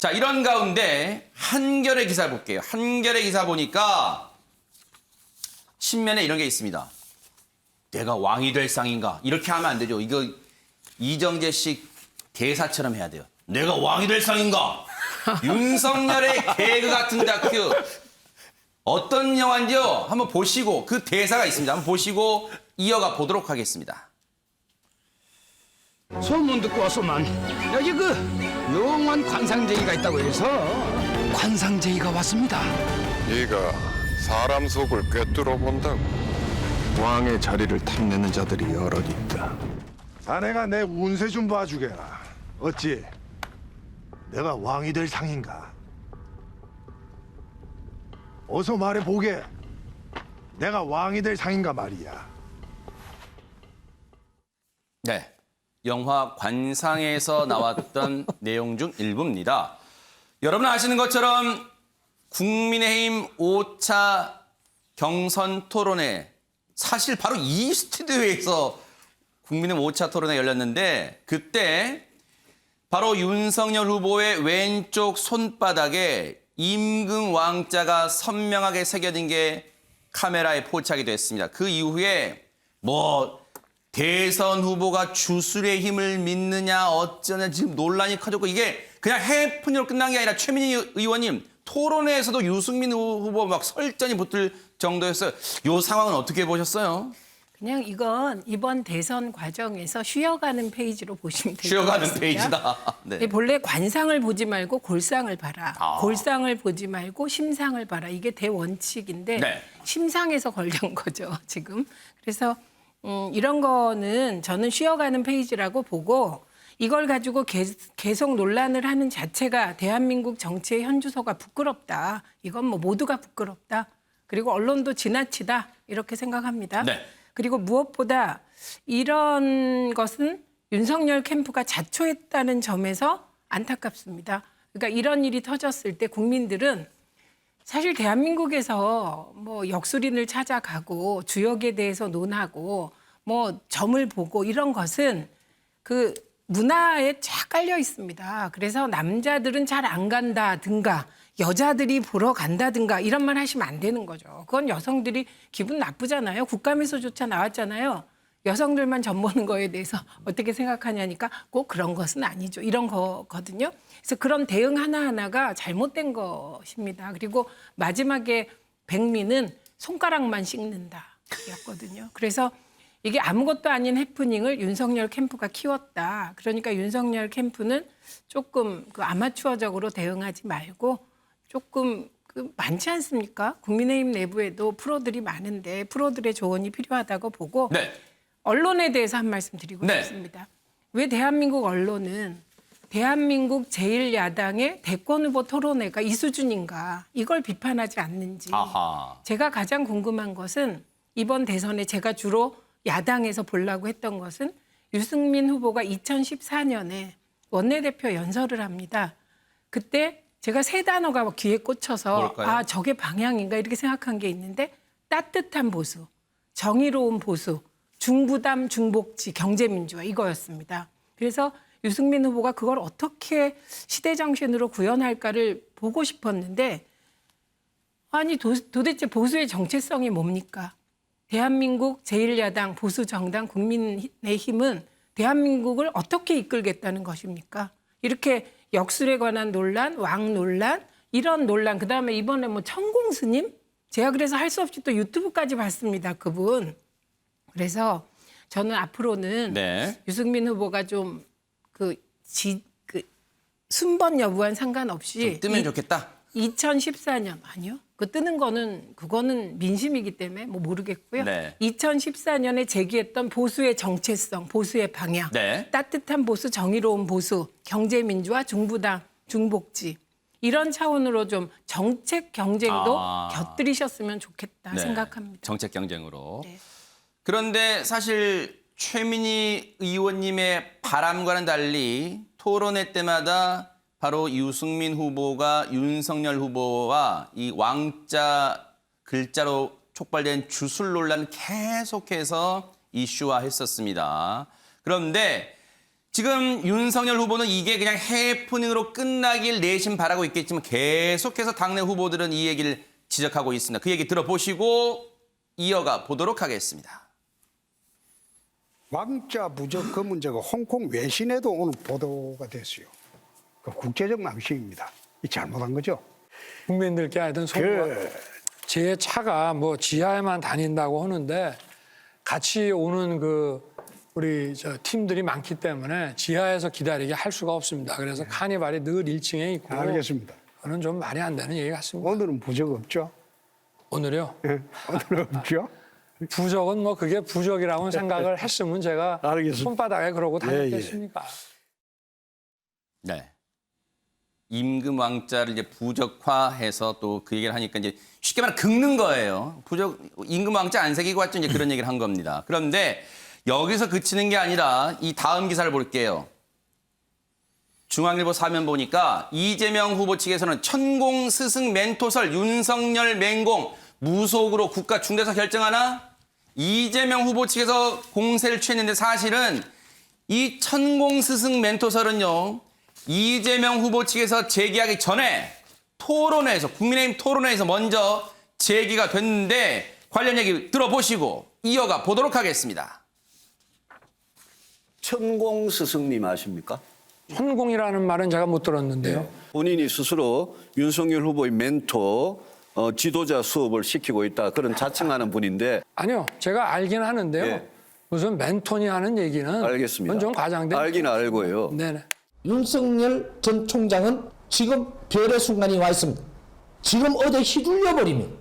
자, 이런 가운데 한겨레 기사 볼게요. 한겨레 기사 보니까 신면에 이런 게 있습니다. 내가 왕이 될 상인가? 이렇게 하면 안 되죠. 이거 이정재식 대사처럼 해야 돼요. 내가 왕이 될 상인가? 윤석열의 개그 같은 다큐. 어떤 영화인지요? 한번 보시고 그 대사가 있습니다. 한번 보시고 이어가 보도록 하겠습니다. 소문 듣고 왔소만 여기 그 영원 관상제이가 있다고 해서 관상제이가 왔습니다. 네가 사람 속을 꿰뚫어 본다고. 왕의 자리를 탐내는 자들이 여럿 있다. 자네가 내 운세 좀 봐주게라. 어찌 내가 왕이 될 상인가? 어서 말해보게. 내가 왕이 될 상인가 말이야. 네, 영화 관상에서 나왔던 내용 중 일부입니다. 여러분 아시는 것처럼 국민의힘 5차 경선 토론회, 사실 바로 이 스튜디오에서 국민의힘 5차 토론회 열렸는데 그때 바로 윤석열 후보의 왼쪽 손바닥에 임금 왕자가 선명하게 새겨진 게 카메라에 포착이 됐습니다. 그 이후에 뭐 대선 후보가 주술의 힘을 믿느냐 어쩌냐 지금 논란이 커졌고 이게 그냥 해프닝으로 끝난 게 아니라 최민희 의원님 토론회에서도 유승민 후보 막 설전이 붙을 정도였어요. 이 상황은 어떻게 보셨어요? 그냥 이건 이번 대선 과정에서 쉬어가는 페이지로 보시면 됩니다. 쉬어가는 페이지다. 네. 본래 관상을 보지 말고 골상을 봐라. 골상을 보지 말고 심상을 봐라. 이게 대원칙인데 네. 심상에서 걸린 거죠, 지금. 그래서 이런 거는 저는 쉬어가는 페이지라고 보고 이걸 가지고 계속 논란을 하는 자체가 대한민국 정치의 현주소가 부끄럽다. 이건 뭐 모두가 부끄럽다. 그리고 언론도 지나치다. 이렇게 생각합니다. 네. 그리고 무엇보다 이런 것은 윤석열 캠프가 자초했다는 점에서 안타깝습니다. 그러니까 이런 일이 터졌을 때 국민들은 사실 대한민국에서 뭐 역술인을 찾아가고 주역에 대해서 논하고 뭐 점을 보고 이런 것은 그 문화에 쫙 깔려 있습니다. 그래서 남자들은 잘 안 간다든가 여자들이 보러 간다든가 이런 말 하시면 안 되는 거죠. 그건 여성들이 기분 나쁘잖아요. 국감에서조차 나왔잖아요. 여성들만 점 보는 거에 대해서 어떻게 생각하냐니까 꼭 그런 것은 아니죠. 이런 거거든요. 그래서 그런 대응 하나하나가 잘못된 것입니다. 그리고 마지막에 백미는 손가락만 씻는다 였거든요. 그래서 이게 아무것도 아닌 해프닝을 윤석열 캠프가 키웠다. 그러니까 윤석열 캠프는 조금 그 아마추어적으로 대응하지 말고 조금 많지 않습니까? 국민의힘 내부에도 프로들이 많은데 프로들의 조언이 필요하다고 보고 네. 언론에 대해서 한 말씀 드리고 네. 싶습니다. 왜 대한민국 언론은 대한민국 제1야당의 대권 후보 토론회가 이 수준인가 이걸 비판하지 않는지. 아하. 제가 가장 궁금한 것은 이번 대선에 제가 주로 야당에서 보려고 했던 것은 유승민 후보가 2014년에 원내대표 연설을 합니다. 그때 제가 세 단어가 귀에 꽂혀서 뭘까요? 아 저게 방향인가 이렇게 생각한 게 있는데 따뜻한 보수, 정의로운 보수, 중부담 중복지 경제민주화 이거였습니다. 그래서 유승민 후보가 그걸 어떻게 시대정신으로 구현할까를 보고 싶었는데 아니 도대체 보수의 정체성이 뭡니까? 대한민국 제1야당 보수정당 국민의힘은 대한민국을 어떻게 이끌겠다는 것입니까? 이렇게 역술에 관한 논란, 왕 논란, 이런 논란, 그다음에 이번에 뭐 천공스님? 제가 그래서 할 수 없이 또 유튜브까지 봤습니다, 그분. 그래서 저는 앞으로는 네. 유승민 후보가 좀 순번 여부와는 상관없이 좀 뜨면 좋겠다. 2014년 아니요. 그 뜨는 거는 그거는 민심이기 때문에 뭐 모르겠고요. 네. 2014년에 제기했던 보수의 정체성, 보수의 방향, 네. 따뜻한 보수, 정의로운 보수, 경제민주화, 중부당, 중복지 이런 차원으로 좀 정책 경쟁도 곁들이셨으면 좋겠다 네. 생각합니다. 정책 경쟁으로. 네. 그런데 사실 최민희 의원님의 바람과는 달리 토론회 때마다 바로 유승민 후보가 윤석열 후보와 이 왕자 글자로 촉발된 주술 논란 계속해서 이슈화했었습니다. 그런데 지금 윤석열 후보는 이게 그냥 해프닝으로 끝나길 내심 바라고 있겠지만 계속해서 당내 후보들은 이 얘기를 지적하고 있습니다. 그 얘기 들어보시고 이어가 보도록 하겠습니다. 왕자 부적 그 문제가 홍콩 외신에도 오늘 보도가 됐어요. 그 국제적 망신입니다. 이 잘못한 거죠. 국민들께 하여튼 제 차가 뭐 지하에만 다닌다고 하는데 같이 오는 우리 팀들이 많기 때문에 지하에서 기다리게 할 수가 없습니다. 그래서 카니발이 늘 1층에 있고. 알겠습니다. 그건 좀 말이 안 되는 얘기 같습니다. 오늘은 부적 없죠? 오늘요? 예, 오늘은 없죠? 부적은 뭐 그게 부적이라고 생각을 했으면 제가 알겠습니다. 손바닥에 그러고 예, 다녔겠습니까? 네. 임금 왕자를 이제 부적화해서 또 그 얘기를 하니까 이제 쉽게 말하면 긁는 거예요. 임금 왕자 안 새기고 왔죠. 이제 그런 얘기를 한 겁니다. 그런데 여기서 그치는 게 아니라 이 다음 기사를 볼게요. 중앙일보 사면 보니까 이재명 후보 측에서는 천공 스승 멘토설 윤석열 맹공 무속으로 국가 중대사 결정하나? 이재명 후보 측에서 공세를 취했는데 사실은 이 천공 스승 멘토설은요. 이재명 후보 측에서 제기하기 전에 토론회에서 국민의힘 토론회에서 먼저 제기가 됐는데 관련 얘기 들어보시고 이어가 보도록 하겠습니다. 천공 스승님 아십니까? 천공이라는 말은 제가 못 들었는데요. 본인이 스스로 윤석열 후보의 멘토, 지도자 수업을 시키고 있다 그런 자칭하는 분인데. 아니요, 제가 알긴 하는데요. 예. 무슨 멘토니 하는 얘기는 알겠습니다. 그건 좀 과장된. 알긴 알고요. 네네. 윤석열 전 총장은 지금 별의 순간이 와 있습니다. 지금 어디 휘둘려 버리면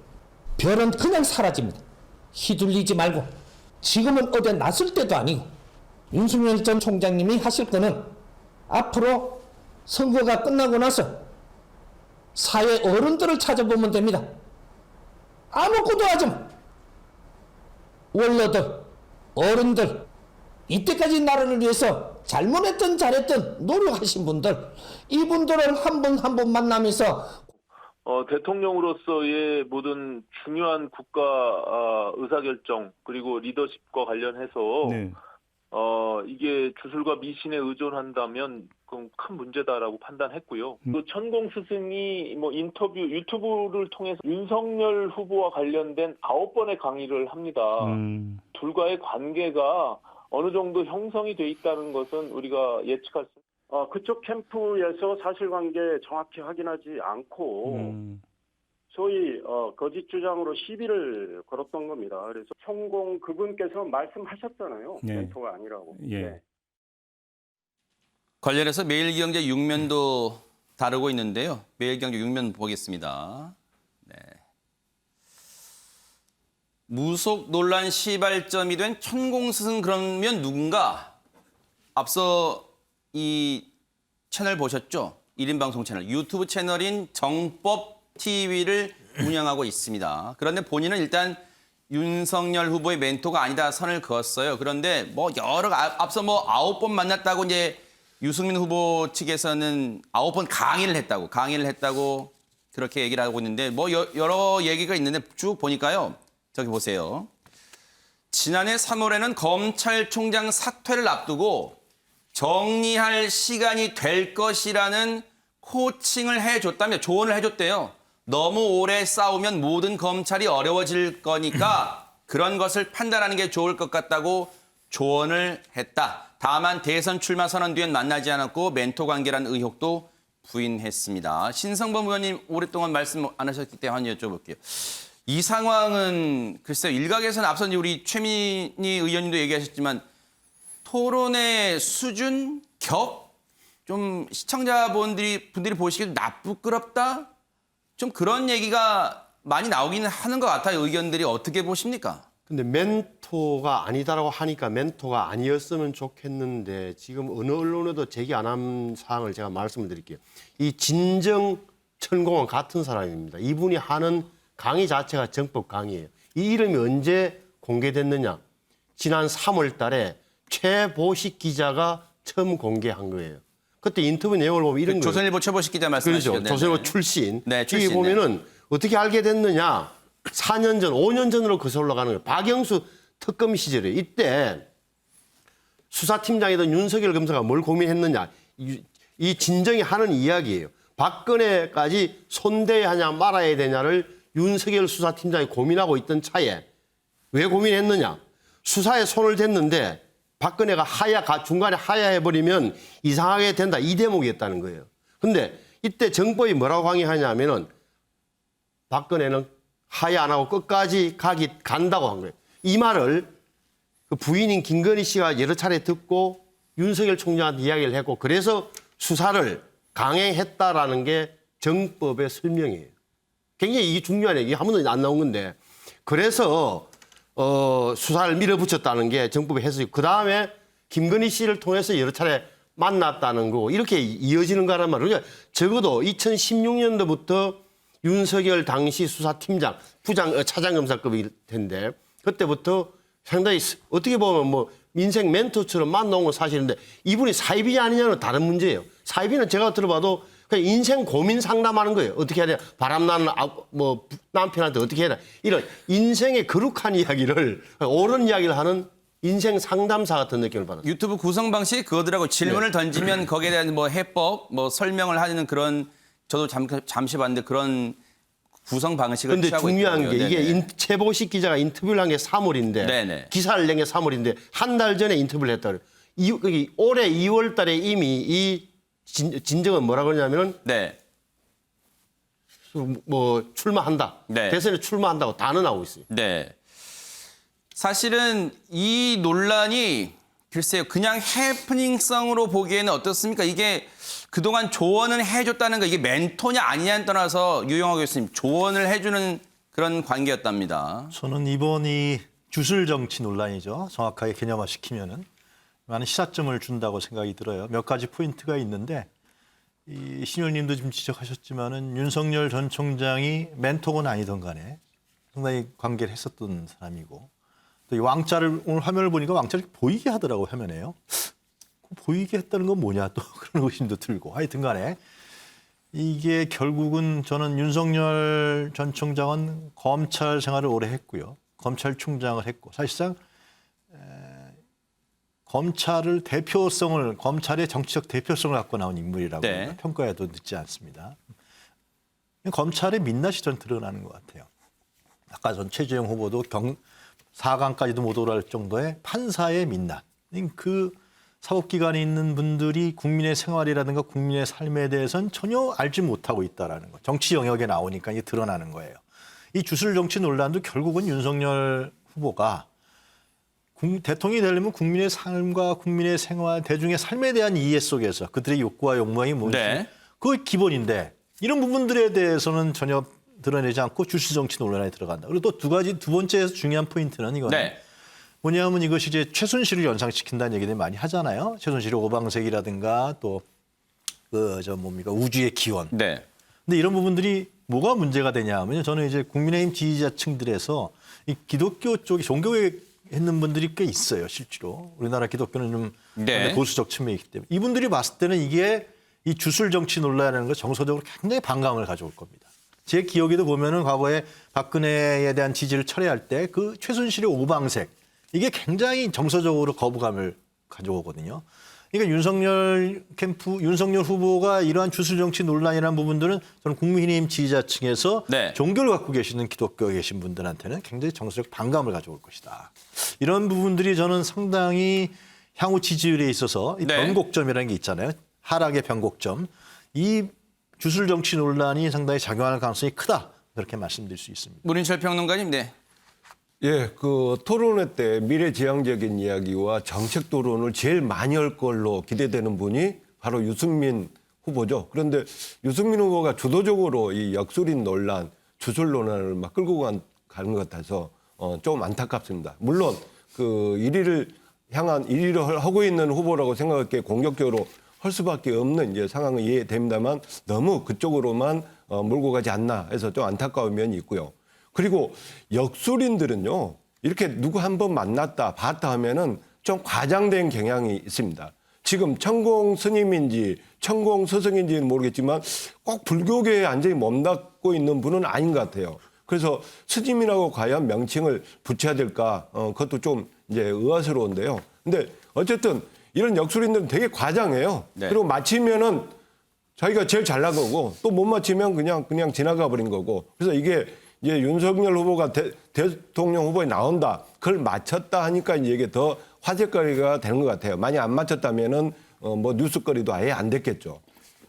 별은 그냥 사라집니다. 휘둘리지 말고 지금은 어디 낯설 때도 아니고 윤석열 전 총장님이 하실 거는 앞으로 선거가 끝나고 나서 사회 어른들을 찾아보면 됩니다. 아무것도 하지 마. 원로들, 어른들, 이때까지 나라를 위해서 잘못했든 잘했든 노력하신 분들, 이분들을 한 분 한 분 만나면서 대통령으로서의 모든 중요한 국가 의사결정 그리고 리더십과 관련해서 이게 주술과 미신에 의존한다면 그건 큰 문제다라고 판단했고요. 또 천공 스승이 뭐 인터뷰 유튜브를 통해서 윤석열 후보와 관련된 9번의 강의를 합니다. 둘과의 관계가 어느 정도 형성이 돼 있다는 것은 우리가 예측할 수. 그쪽 캠프에서 사실관계 정확히 확인하지 않고 소위 거짓 주장으로 시비를 걸었던 겁니다. 그래서 천공 그분께서 말씀하셨잖아요. 멘토가 아니라고. 네. 관련해서 매일경제 6면도 다루고 있는데요. 매일경제 6면 보겠습니다. 네. 무속 논란 시발점이 된 천공스승 그러면 누군가? 앞서 이 채널 보셨죠? 1인 방송 채널, 유튜브 채널인 정법TV를 운영하고 있습니다. 그런데 본인은 일단 윤석열 후보의 멘토가 아니다 선을 그었어요. 그런데 뭐 앞서 뭐 9번 만났다고 이제 유승민 후보 측에서는 9번 강의를 했다고 그렇게 얘기를 하고 있는데 뭐 여러 얘기가 있는데 쭉 보니까요. 저기 보세요. 지난해 3월에는 검찰총장 사퇴를 앞두고 정리할 시간이 될 것이라는 코칭을 해줬다며 조언을 해줬대요. 너무 오래 싸우면 모든 검찰이 어려워질 거니까 그런 것을 판단하는 게 좋을 것 같다고 조언을 했다. 다만 대선 출마 선언 뒤엔 만나지 않았고 멘토 관계라는 의혹도 부인했습니다. 신성범 의원님 오랫동안 말씀 안 하셨기 때문에 여쭤볼게요. 이 상황은 글쎄요. 일각에서는 앞서 우리 최민희 의원님도 얘기하셨지만 토론의 수준, 격, 좀 시청자분들이 보시기에 부끄럽다? 좀 그런 얘기가 많이 나오기는 하는 것 같아요. 의견들이 어떻게 보십니까? 근데 멘토가 아니다라고 하니까 멘토가 아니었으면 좋겠는데 지금 어느 언론에도 제기 안 한 사항을 제가 말씀을 드릴게요. 이 진정 천공은 같은 사람입니다. 이분이 하는 강의 자체가 정법 강의예요. 이 이름이 언제 공개됐느냐? 지난 3월 달에 최보식 기자가 처음 공개한 거예요. 그때 인터뷰 내용을 보면 이런 거예요. 조선일보 최보식 기자 말씀하시죠. 그렇죠. 조선일보 출신. 네, 출신. 여기 보면은 어떻게 알게 됐느냐? 4년 전, 5년 전으로 거슬러 가는 거예요. 박영수 특검 시절에 이때 수사팀장이던 윤석열 검사가 뭘 고민했느냐. 이 진정이 하는 이야기예요. 박근혜까지 손대야 하냐 말아야 되냐를 윤석열 수사팀장이 고민하고 있던 차에 왜 고민했느냐. 수사에 손을 댔는데 박근혜가 중간에 하야해버리면 이상하게 된다. 이 대목이었다는 거예요. 근데 이때 정법이 뭐라고 강의하냐면은 박근혜는 하야 안 하고 끝까지 간다고 한 거예요. 이 말을 그 부인인 김건희 씨가 여러 차례 듣고 윤석열 총장한테 이야기를 했고 그래서 수사를 강행했다라는 게 정법의 설명이에요. 굉장히 이게 중요한 얘기. 한 번도 안 나온 건데. 그래서 수사를 밀어붙였다는 게 정법의 해석이고 그다음에 김건희 씨를 통해서 여러 차례 만났다는 거 이렇게 이어지는 거란 말이에요. 그러니까 적어도 2016년도부터 윤석열 당시 수사팀장, 차장검사급일 텐데 그때부터 상당히 어떻게 보면 뭐 민생 멘토처럼 만나온 건 사실인데 이분이 사이비 아니냐는 다른 문제예요. 사이비는 제가 들어봐도 그냥 인생 고민 상담하는 거예요. 어떻게 해야 되나. 바람나는 뭐 남편한테 어떻게 해야 되나. 이런 인생의 거룩한 이야기를 옳은 이야기를 하는 인생 상담사 같은 느낌을 받았어요. 유튜브 구성 방식이 그거더라고. 질문을 던지면 거기에 대한 뭐 해법, 뭐 설명을 하는 그런 저도 잠시 봤는데 그런 구성 방식을 근데 취하고 중요한 있더라고요. 게 이게 네네. 최보식 기자가 인터뷰를 한 게 3월인데 네네. 기사를 낸 게 3월인데 한 달 전에 인터뷰를 했다 그래요. 올해 2월 달에 이미 이 진정은 뭐라 그러냐면은 네. 뭐 출마한다. 네. 대선에 출마한다고 단언하고 있어요. 네. 사실은 이 논란이 글쎄요. 그냥 해프닝성으로 보기에는 어떻습니까? 이게 그동안 조언은 해줬다는 거 이게 멘토냐 아니냐에 떠나서 유영하 교수님 조언을 해주는 그런 관계였답니다. 저는 이번이 주술 정치 논란이죠. 정확하게 개념화시키면은 많은 시사점을 준다고 생각이 들어요. 몇 가지 포인트가 있는데 이 신현님도 지금 지적하셨지만은 윤석열 전 총장이 멘토건 아니던 간에 상당히 관계를 했었던 사람이고 또 이 왕자를 오늘 화면을 보니까 왕자를 보이게 하더라고 화면에요. 보이게 했다는 건 뭐냐 또 그런 의심도 들고 하여튼 간에 이게 결국은 저는 윤석열 전 총장은 검찰 생활을 오래 했고요. 검찰총장을 했고 사실상 검찰의 정치적 대표성을 갖고 나온 인물이라고 네. 평가해도 늦지 않습니다. 검찰의 민낯이 전 드러나는 것 같아요. 아까 전 최재형 후보도 4강까지도 못 오를 정도의 판사의 민낯. 그 사법기관에 있는 분들이 국민의 생활이라든가 국민의 삶에 대해서는 전혀 알지 못하고 있다는 거. 정치 영역에 나오니까 이게 드러나는 거예요. 이 주술 정치 논란도 결국은 윤석열 후보가 대통령이 되려면 국민의 삶과 국민의 생활, 대중의 삶에 대한 이해 속에서 그들의 욕구와 욕망이 뭔지 네. 그게 기본인데 이런 부분들에 대해서는 전혀 드러내지 않고 주술 정치 논란에 들어간다. 그리고 또 두 번째 중요한 포인트는 이거는 네. 뭐냐면 이것이 이제 최순실을 연상시킨다는 얘기들 많이 하잖아요. 최순실의 오방색이라든가 또 우주의 기원. 네. 근데 이런 부분들이 뭐가 문제가 되냐 하면 저는 이제 국민의힘 지지자층들에서 이 기독교 쪽에 종교에 있는 분들이 꽤 있어요, 실제로. 우리나라 기독교는 좀 네. 보수적 측면이 있기 때문에. 이분들이 봤을 때는 이게 이 주술 정치 논란이라는 거 정서적으로 굉장히 반감을 가져올 겁니다. 제 기억에도 보면은 과거에 박근혜에 대한 지지를 철회할 때 그 최순실의 오방색 이게 굉장히 정서적으로 거부감을 가져오거든요. 그러니까 윤석열 후보가 이러한 주술 정치 논란이라는 부분들은 저는 국민의힘 지지자층에서 네. 종교를 갖고 계시는 기독교에 계신 분들한테는 굉장히 정서적 반감을 가져올 것이다. 이런 부분들이 저는 상당히 향후 지지율에 있어서 이 네. 변곡점이라는 게 있잖아요. 하락의 변곡점. 이 주술 정치 논란이 상당히 작용할 가능성이 크다. 그렇게 말씀드릴 수 있습니다. 문인철 평론가님, 네. 예, 그 토론회 때 미래지향적인 이야기와 정책 토론을 제일 많이 할 걸로 기대되는 분이 바로 유승민 후보죠. 그런데 유승민 후보가 주도적으로 이 역술인 논란, 주술 논란을 막 끌고 가는 것 같아서 좀 안타깝습니다. 물론 그 1위를 하고 있는 후보라고 생각할게 공격적으로 할 수밖에 없는 이제 상황은 이해됩니다만 너무 그쪽으로만 몰고 가지 않나 해서 좀 안타까운 면이 있고요. 그리고 역술인들은요, 이렇게 누구 한 번 만났다, 봤다 하면은 좀 과장된 경향이 있습니다. 지금 천공 스님인지 천공 스승인지는 모르겠지만 꼭 불교계에 완전히 몸담고 있는 분은 아닌 것 같아요. 그래서 스님이라고 과연 명칭을 붙여야 될까, 그것도 좀 이제 의아스러운데요. 근데 어쨌든 이런 역술인들은 되게 과장해요. 네. 그리고 맞히면은 자기가 제일 잘 나가고 또 못 맞히면 그냥 지나가 버린 거고. 그래서 이게 이제 윤석열 후보가 대통령 후보에 나온다. 그걸 맞췄다 하니까 이게 더 화제거리가 되는 것 같아요. 만약 안 맞췄다면은 뭐 뉴스거리도 아예 안 됐겠죠.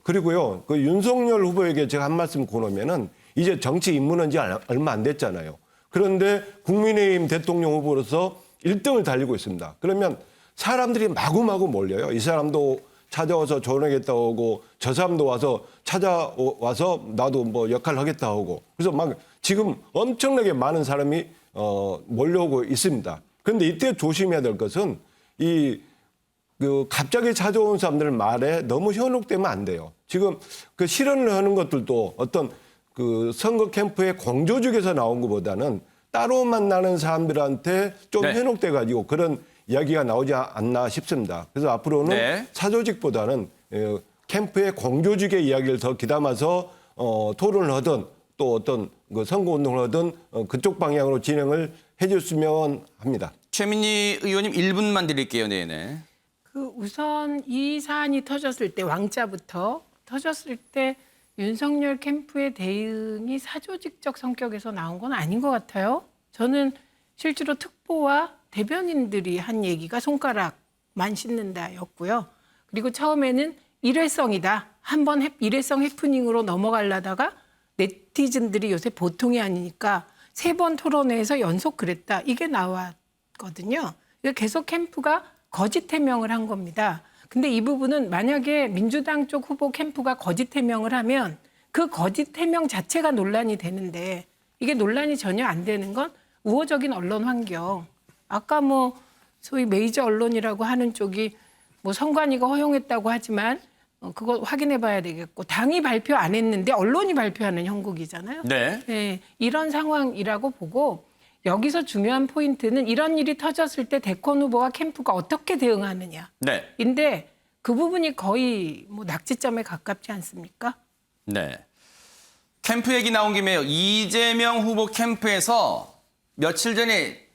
그리고요, 그 윤석열 후보에게 제가 한 말씀 권하면은 이제 정치 입문한 지 얼마 안 됐잖아요. 그런데 국민의힘 대통령 후보로서 1등을 달리고 있습니다. 그러면 사람들이 마구마구 몰려요. 이 사람도 찾아와서 조언하겠다 하고 저 사람도 와서 찾아와서 나도 뭐 역할을 하겠다 하고 그래서 막 지금 엄청나게 많은 사람이 몰려오고 있습니다. 그런데 이때 조심해야 될 것은 그 갑자기 찾아온 사람들 말에 너무 현혹되면 안 돼요. 지금 그 실언을 하는 것들도 어떤 그 선거 캠프의 공조직에서 나온 것보다는 따로 만나는 사람들한테 좀 네. 현혹돼가지고 그런 이야기가 나오지 않나 싶습니다. 그래서 앞으로는 네. 사조직보다는 캠프의 공조직의 이야기를 더 귀담아서 토론을 하든 또 어떤 그 선거운동을 하든 그쪽 방향으로 진행을 해줬으면 합니다. 최민희 의원님 1분만 드릴게요. 네네. 그 우선 이 사안이 터졌을 때 왕자부터 터졌을 때 윤석열 캠프의 대응이 사조직적 성격에서 나온 건 아닌 것 같아요. 저는 실제로 특보와 대변인들이 한 얘기가 손가락만 씻는다였고요. 그리고 처음에는 일회성이다. 한번 일회성 해프닝으로 넘어가려다가 네티즌들이 요새 보통이 아니니까 3번 토론회에서 연속 그랬다. 이게 나왔거든요. 계속 캠프가 거짓 해명을 한 겁니다. 근데 이 부분은 만약에 민주당 쪽 후보 캠프가 거짓 해명을 하면 그 거짓 해명 자체가 논란이 되는데 이게 논란이 전혀 안 되는 건 우호적인 언론 환경. 아까 뭐 소위 메이저 언론이라고 하는 쪽이 뭐 선관위가 허용했다고 하지만 그거 확인해 봐야 되겠고 당이 발표 안 했는데 언론이 발표하는 형국이잖아요. 네. 네, 이런 상황이라고 보고 여기서 중요한 포인트는 이런 일이 터졌을 때 대권 후보와 캠프가 어떻게 대응하느냐. 네. 인데 그 부분이 거의 뭐 낙지점에 가깝지 않습니까? 네. 캠프 얘기 나온 김에요. 이재명 후보 캠프에서 며칠 전에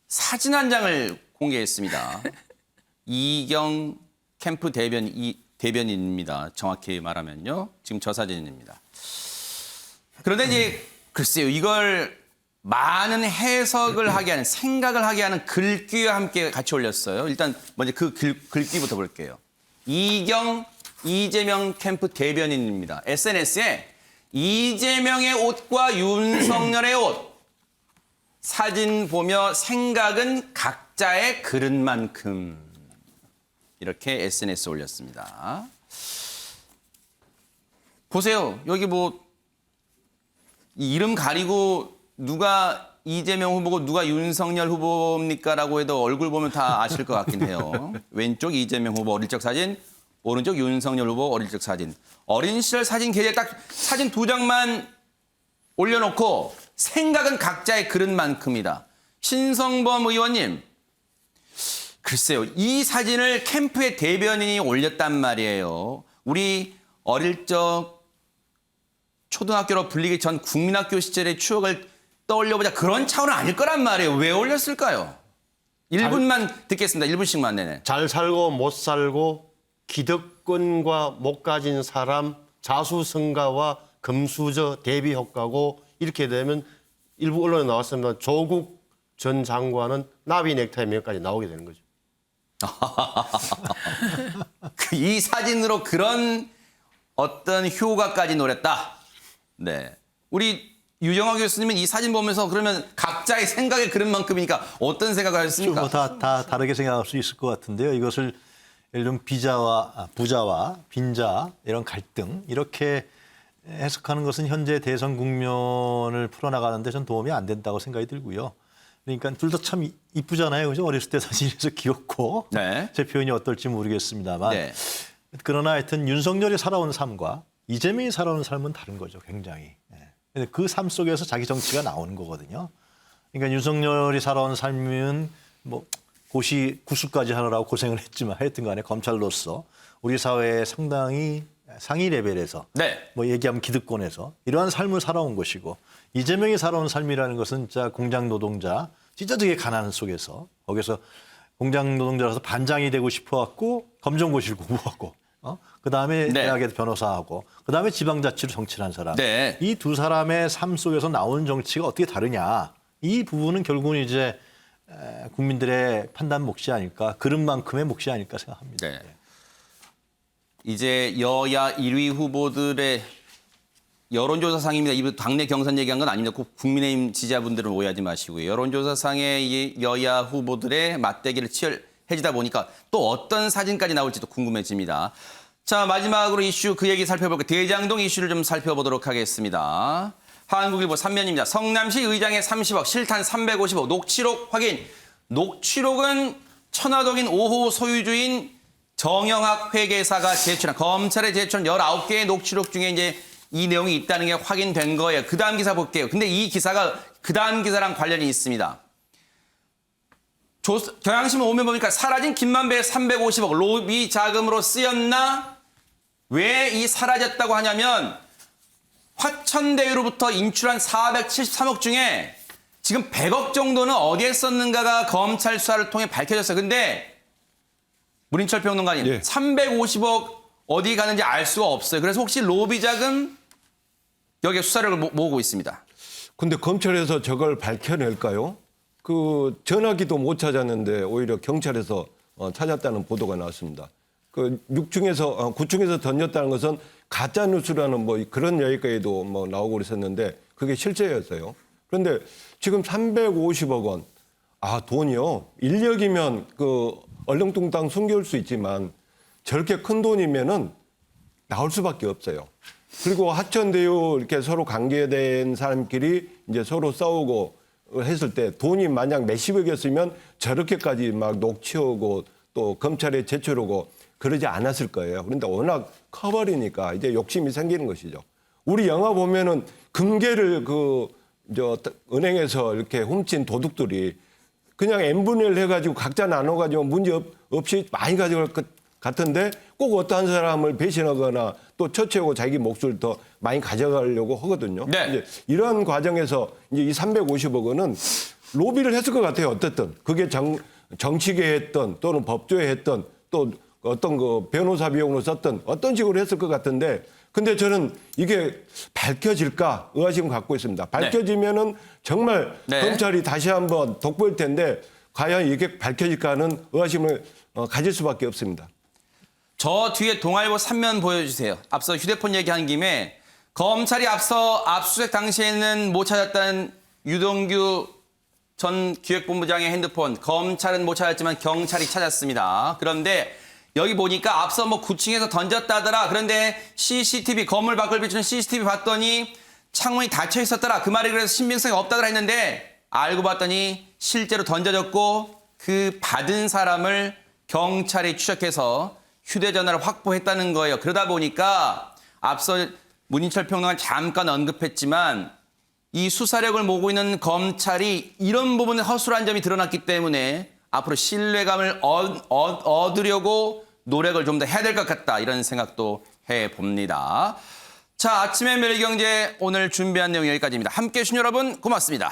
사진 한 장을 공개했습니다. 이경 캠프 대변인입니다. 정확히 말하면요. 지금 저 사진입니다. 그런데 이제 글쎄요. 이걸 많은 해석을 하게 하는, 생각을 하게 하는 글귀와 함께 같이 올렸어요. 일단 먼저 그 글귀부터 볼게요. 이재명 캠프 대변인입니다. SNS에 이재명의 옷과 윤석열의 옷, 사진 보며 생각은 각자의 그릇만큼. 이렇게 SNS에 올렸습니다. 보세요. 여기 뭐 이름 가리고 누가 이재명 후보고 누가 윤석열 후보입니까라고 해도 얼굴 보면 다 아실 것 같긴 해요. 왼쪽 이재명 후보 어릴 적 사진, 오른쪽 윤석열 후보 어릴 적 사진. 어린 시절 사진 계좌에 딱 사진 2장만 올려놓고 생각은 각자의 그릇만큼이다. 신성범 의원님, 글쎄요. 이 사진을 캠프의 대변인이 올렸단 말이에요. 우리 어릴 적 초등학교로 불리기 전 국민학교 시절의 추억을 떠올려보자. 그런 차원은 아닐 거란 말이에요. 왜 올렸을까요? 1분만 듣겠습니다. 1분씩만. 네네. 잘 살고 못 살고 기득권과 못 가진 사람 자수성가와 금수저 대비 효과고 이렇게 되면 일부 언론에 나왔습니다. 조국 전 장관은 나비 넥타이 명까지 나오게 되는 거죠. 이 사진으로 그런 어떤 효과까지 노렸다. 네. 우리 유정화 교수님은 이 사진 보면서 그러면 각자의 생각의 그릇만큼이니까 어떤 생각을 하셨습니까? 뭐 다 다르게 생각할 수 있을 것 같은데요. 이것을 예를 들면 부자와 빈자 이런 갈등 이렇게 해석하는 것은 현재 대선 국면을 풀어나가는 데 전 도움이 안 된다고 생각이 들고요. 그러니까 둘 다 참 이쁘잖아요. 그죠? 어렸을 때 사진에서 귀엽고 네. 제 표현이 어떨지 모르겠습니다만 네. 그러나 하여튼 윤석열이 살아온 삶과 이재명이 살아온 삶은 다른 거죠. 굉장히. 그 삶 속에서 자기 정치가 나오는 거거든요. 그러니까 윤석열이 살아온 삶은 뭐 고시 구수까지 하느라고 고생을 했지만 하여튼 간에 검찰로서 우리 사회에 상당히 상위 레벨에서 네. 뭐 얘기하면 기득권에서 이러한 삶을 살아온 것이고 이재명이 살아온 삶이라는 것은 진짜 공장 노동자 진짜 되게 가난 속에서 거기서 공장 노동자라서 반장이 되고 싶어갖고 검정고시를 공부하고 그다음에 대학에서 변호사하고 그다음에 지방자치로 정치를 한 사람. 이 두 사람의 삶 속에서 나오는 정치가 어떻게 다르냐. 이 부분은 결국은 이제 국민들의 판단 몫이 아닐까. 그릇만큼의 몫이 아닐까 생각합니다. 네. 이제 여야 1위 후보들의 여론조사상입니다. 이 당내 경선 얘기한 건 아닙니다. 국민의힘 지지자분들은 오해하지 마시고요. 여론조사상의 이 여야 후보들의 맞대결을 치열해지다 보니까 또 어떤 사진까지 나올지도 궁금해집니다. 자, 마지막으로 이슈 그 얘기 살펴볼게요. 대장동 이슈를 좀 살펴보도록 하겠습니다. 한국일보 3면입니다. 성남시 의장의 30억, 실탄 350억, 녹취록 확인. 녹취록은 천화동인 5호 소유주인 정영학 회계사가 제출한, 검찰에 제출한 19개의 녹취록 중에 이제 이 내용이 있다는 게 확인된 거예요. 그 다음 기사 볼게요. 근데 이 기사가 그 다음 기사랑 관련이 있습니다. 경향신문 오면 보니까 사라진 김만배의 350억 로비 자금으로 쓰였나? 왜 이 사라졌다고 하냐면 화천대유로부터 인출한 473억 중에 지금 100억 정도는 어디에 썼는가가 검찰 수사를 통해 밝혀졌어요. 근데 문인철 평론가님, 350억 어디 가는지 알 수가 없어요. 그래서 혹시 로비 자금 여기에 수사력을 모으고 있습니다. 근데 검찰에서 저걸 밝혀낼까요? 그 전화기도 못 찾았는데 오히려 경찰에서 찾았다는 보도가 나왔습니다. 그 9층에서 던졌다는 것은 가짜 뉴스라는 뭐 그런 여기까지도 뭐 나오고 그랬었는데 그게 실제였어요. 그런데 지금 350억 원, 돈이요. 인력이면 그 얼렁뚱땅 숨겨올 수 있지만 저렇게 큰 돈이면은 나올 수밖에 없어요. 그리고 하천대유 이렇게 서로 관계된 사람끼리 이제 서로 싸우고 했을 때 돈이 만약 몇십억이었으면 저렇게까지 막 녹취하고 또 검찰에 제출하고 그러지 않았을 거예요. 그런데 워낙 커버리니까 이제 욕심이 생기는 것이죠. 우리 영화 보면은 금괴를 은행에서 이렇게 훔친 도둑들이 그냥 n분의 1 해가지고 각자 나눠가지고 문제 없이 많이 가져갈 것 같은데 꼭 어떤 사람을 배신하거나 또 처치하고 자기 몫을 더 많이 가져가려고 하거든요. 이제 이런 과정에서 이제 이 350억 원은 로비를 했을 것 같아요. 어쨌든 그게 정치계에 했던 또는 법조에 했던 또 어떤 그 변호사 비용으로 썼던 어떤 식으로 했을 것 같은데 근데 저는 이게 밝혀질까 의아심을 갖고 있습니다. 밝혀지면은 정말 검찰이 다시 한번 돋보일 텐데 과연 이게 밝혀질까는 의아심을 가질 수밖에 없습니다. 저 뒤에 동아일보 3면 보여주세요. 앞서 휴대폰 얘기한 김에 검찰이 앞서 압수수색 당시에는 못 찾았다는 유동규 전 기획본부장의 핸드폰 검찰은 못 찾았지만 경찰이 찾았습니다. 그런데 여기 보니까 앞서 뭐 9층에서 던졌다더라. 그런데 CCTV 건물 밖을 비추는 CCTV 봤더니 창문이 닫혀 있었더라. 그 말이 그래서 신빙성이 없다더라 했는데 알고 봤더니 실제로 던져졌고 그 받은 사람을 경찰이 추적해서 휴대전화를 확보했다는 거예요. 그러다 보니까 앞서 문인철 평론가 잠깐 언급했지만 이 수사력을 모으고 있는 검찰이 이런 부분에 허술한 점이 드러났기 때문에 앞으로 신뢰감을 얻으려고 노력을 좀 더 해야 될 것 같다. 이런 생각도 해봅니다. 자, 아침의 매일경제 오늘 준비한 내용 여기까지입니다. 함께해 주신 여러분 고맙습니다.